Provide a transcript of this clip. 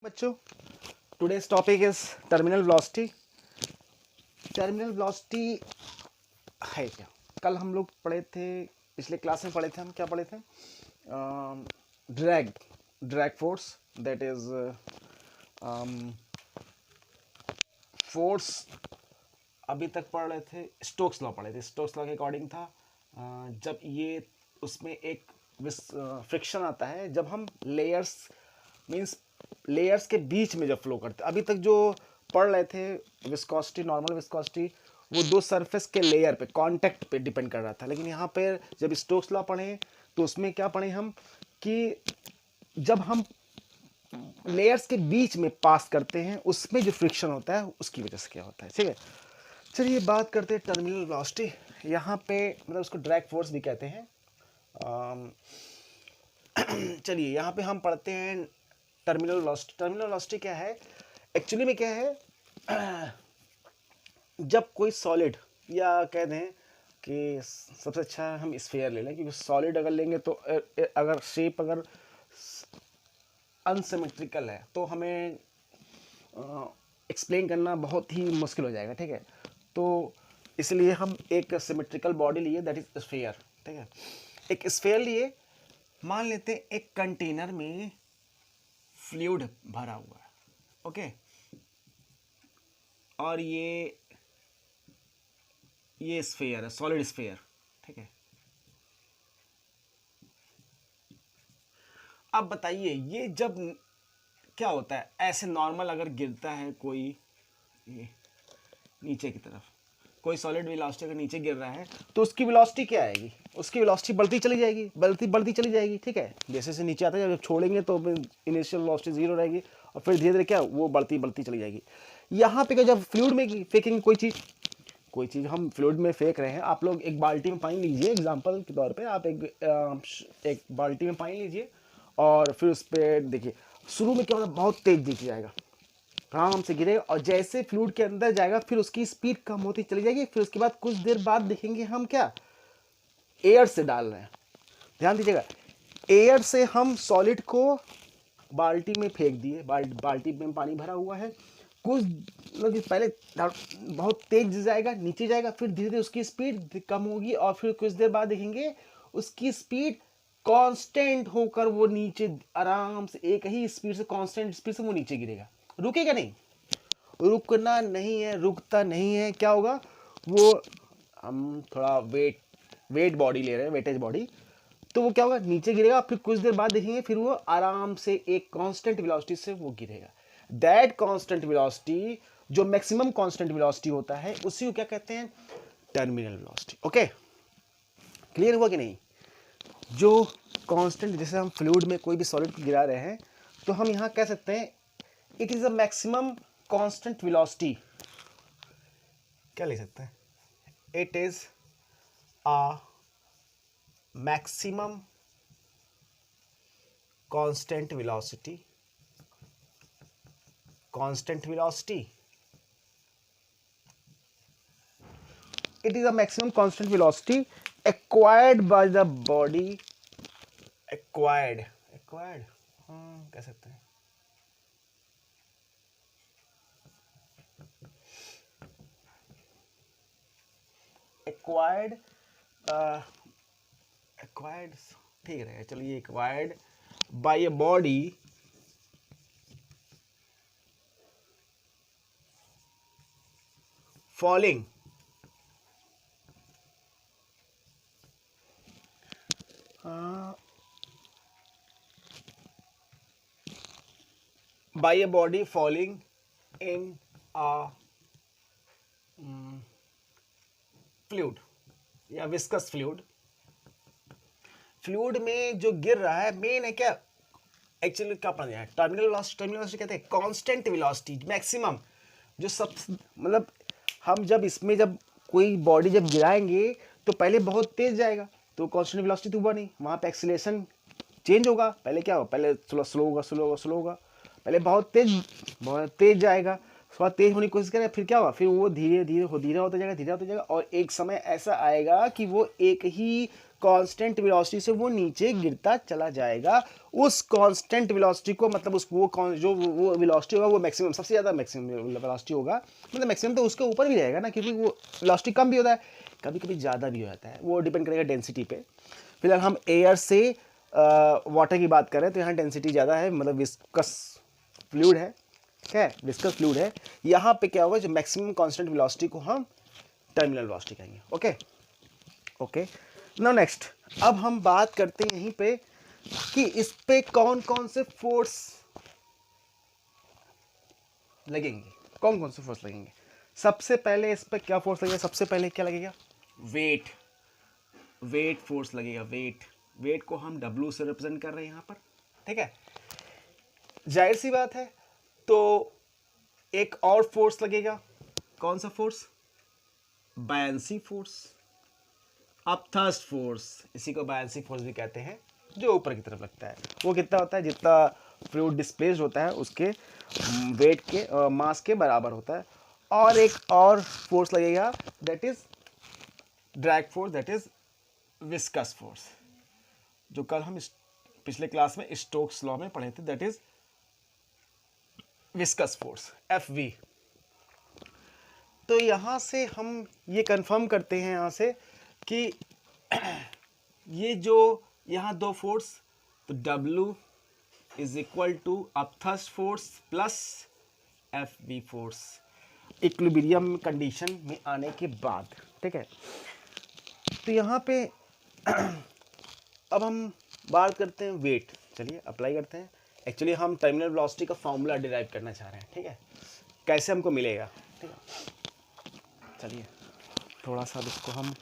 बच्चों, today's topic is terminal velocity. Terminal velocity है क्या? कल हम लोग पढ़े थे, पिछले क्लास में पढ़े थे, हम क्या पढ़े थे? Drag force, that is force. अभी तक पढ़ रहे थे, स्टोक्स लॉ पढ़े थे। स्टोक्स लॉ के अकॉर्डिंग था जब ये उसमें एक फ्रिक्शन आता है जब हम लेयर्स मींस लेयर्स के बीच में जब फ्लो करते। अभी तक जो पढ़ रहे थे विस्कोसिटी, नॉर्मल विस्कोसिटी, वो दो सरफेस के लेयर पे, कांटेक्ट पे डिपेंड कर रहा था। लेकिन यहाँ पे जब स्टोक्स लॉ पढ़े तो उसमें क्या पढ़े हम कि जब हम लेयर्स के बीच में पास करते हैं उसमें जो फ्रिक्शन होता है उसकी वजह से क्या होता है। ठीक है, चलिए बात करते हैं टर्मिनल वेलोसिटी। यहाँ पे मतलब उसको ड्रैग फोर्स भी कहते हैं। चलिए यहाँ पे हम पढ़ते हैं टर्मिनल वेलोसिटी। टर्मिनल वेलोसिटी क्या है? एक्चुअली में क्या है, जब कोई सॉलिड, या कह दें कि सबसे अच्छा हम स्फीयर ले लें, क्योंकि सॉलिड अगर लेंगे तो अगर शेप अगर अनसिमेट्रिकल है तो हमें एक्सप्लेन करना बहुत ही मुश्किल हो जाएगा। ठीक है, तो इसलिए हम एक सिमेट्रिकल बॉडी लिए, दैट इज स्फीयर। ठीक है, एक स्फीयर लिए, मान लेते हैं एक कंटेनर में फ्लूइड भरा हुआ है। ओके, और ये स्फीयर है, सॉलिड स्फीयर। ठीक है, अब बताइए ये जब क्या होता है, ऐसे नॉर्मल अगर गिरता है कोई, ये नीचे की तरफ कोई सॉलिड वेलोसिटी अगर नीचे गिर रहा है तो उसकी वेलोसिटी क्या आएगी? उसकी वेलोसिटी बढ़ती चली जाएगी, बढ़ती चली जाएगी। ठीक है, जैसे जैसे नीचे आता है, जब छोड़ेंगे तो इनिशियल वेलोसिटी जीरो रहेगी और फिर धीरे धीरे क्या वो बढ़ती चली जाएगी। यहाँ पे क्या, जब फ्लूइड में फेंकेंगे कोई चीज़ हम फ्लूइड में फेंक रहे हैं, आप लोग एक बाल्टी में पानी लीजिए, एग्जाम्पल के तौर पे आप एक बाल्टी में पानी लीजिए और फिर उस पर देखिए, शुरू में क्या होता है, बहुत तेज दिख जाएगा, आराम से गिरेगा, और जैसे फ्लूइड के अंदर जाएगा फिर उसकी स्पीड कम होती चली जाएगी। फिर उसके बाद कुछ देर बाद देखेंगे हम क्या एयर से डाल रहे हैं। ध्यान दीजिएगा, एयर से हम सॉलिड को बाल्टी में फेंक दिए, बाल्टी में पानी भरा हुआ है, कुछ मतलब पहले बहुत तेज जाएगा, नीचे जाएगा, फिर धीरे धीरे उसकी स्पीड कम होगी और फिर कुछ देर बाद देखेंगे उसकी स्पीड कांस्टेंट होकर वो नीचे आराम से एक ही स्पीड से, कांस्टेंट स्पीड से वो नीचे गिरेगा। रुकेगा नहीं, रुकना नहीं है, रुकता नहीं है। क्या होगा, वो हम थोड़ा वेट बॉडी ले रहे हैं, वेटेज बॉडी, तो वो क्या होगा, नीचे गिरेगा, फिर कुछ देर बाद देखेंगे फिर वो आराम से एक कांस्टेंट वेलोसिटी से वो गिरेगा। दैट कांस्टेंट वेलोसिटी, जो मैक्सिमम कांस्टेंट वेलोसिटी होता है, उसी को क्या कहते हैं? Terminal velocity. ओके, क्लियर हुआ कि नहीं? जो कांस्टेंट, जैसे हम फ्लूइड में कोई भी सॉलिड को गिरा रहे हैं तो हम यहाँ कह सकते हैं it is a maximum constant velocity. क्या लिख सकते हैं? It is a maximum constant velocity it is a maximum constant velocity acquired by the body, acquired कह सकते हैं, acquired ठीक रहेगा। चलिए, acquired by a body falling by a body falling in a fluid या विस्कस फ्लूइड। फ्लूइड में जो गिर रहा है, मेन है क्या, एक्चुअली क्या पढ़ा जाए, टर्मिनल वेलोसिटी। टर्मिनल वेलोसिटी कहते हैं कांस्टेंट वेलोसिटी, मैक्सिमम, जो सब मतलब हम जब इसमें जब कोई बॉडी जब गिराएंगे तो पहले बहुत तेज जाएगा तो कांस्टेंट वेलोसिटी तो हुआ नहीं, वहाँ पे एक्सीलरेशन चेंज होगा। पहले क्या होगा, पहले स्लो होगा, पहले बहुत तेज जाएगा, थोड़ा तेज होने की कोशिश करें, फिर क्या होगा, फिर वो धीरे होता जाएगा, और एक समय ऐसा आएगा कि वो एक ही कांस्टेंट वेलोसिटी से वो नीचे गिरता चला जाएगा। उस कांस्टेंट वेलोसिटी को मतलब उस जो वो वेलोसिटी होगा वो मैक्सिमम, सबसे ज़्यादा मैक्सिमम वेलोसिटी होगा, मतलब मैक्सिमम तो उसके ऊपर भी रहेगा ना, क्योंकि वो वेलोसिटी कम भी होता है, कभी कभी ज़्यादा भी हो जाता है, वो डिपेंड करेगा डेंसिटी पे। फिलहाल हम एयर से वाटर की बात करें तो यहाँ डेंसिटी ज़्यादा है, मतलब विस्कस फ्लूइड है, क्या है, विस्कस फ्लूइड है। यहाँ पे क्या होगा, जो मैक्सिमम कांस्टेंट वेलोसिटी को हम टर्मिनल वेलोसिटी कहेंगे। ओके ओके, नाउ नेक्स्ट, अब हम बात करते हैं यहीं पे कि इस पे कौन कौन से फोर्स लगेंगे, कौन कौन से फोर्स लगेंगे। सबसे पहले इस पे क्या फोर्स लगेगा, सबसे पहले क्या लगेगा, वेट, वेट फोर्स लगेगा। वेट, वेट को हम W से रिप्रेजेंट कर रहे हैं यहाँ पर, ठीक है। जाहिर सी बात है, तो एक और फोर्स लगेगा, कौन सा फोर्स, बायंसी फोर्स, अपथर्स्ट फोर्स, इसी को बायंसी फोर्स भी कहते हैं, जो ऊपर की तरफ लगता है। वो कितना होता है, जितना फ्लूइड डिस्प्लेस्ड होता है उसके वेट के मास के बराबर होता है। और एक और फोर्स लगेगा, that is drag force, that is viscous force, जो कल हम पिछले क्लास में स्टोक्स लॉ में पढ़े थे, that is viscous force, FV। तो यहाँ से हम ये कंफर्म करते हैं यहाँ से कि ये जो यहाँ दो फोर्स, तो W is equal to upthrust force plus FV force, equilibrium condition में आने के बाद, ठीक है। तो यहाँ पे अब हम बात करते हैं वेट, चलिए अप्लाई करते हैं। एक्चुअली हम टर्मिनल वेलोसिटी का फॉर्मूला डिराइव करना चाह रहे हैं, ठीक है, कैसे हमको मिलेगा, ठीक है। चलिए थोड़ा सा इसको हम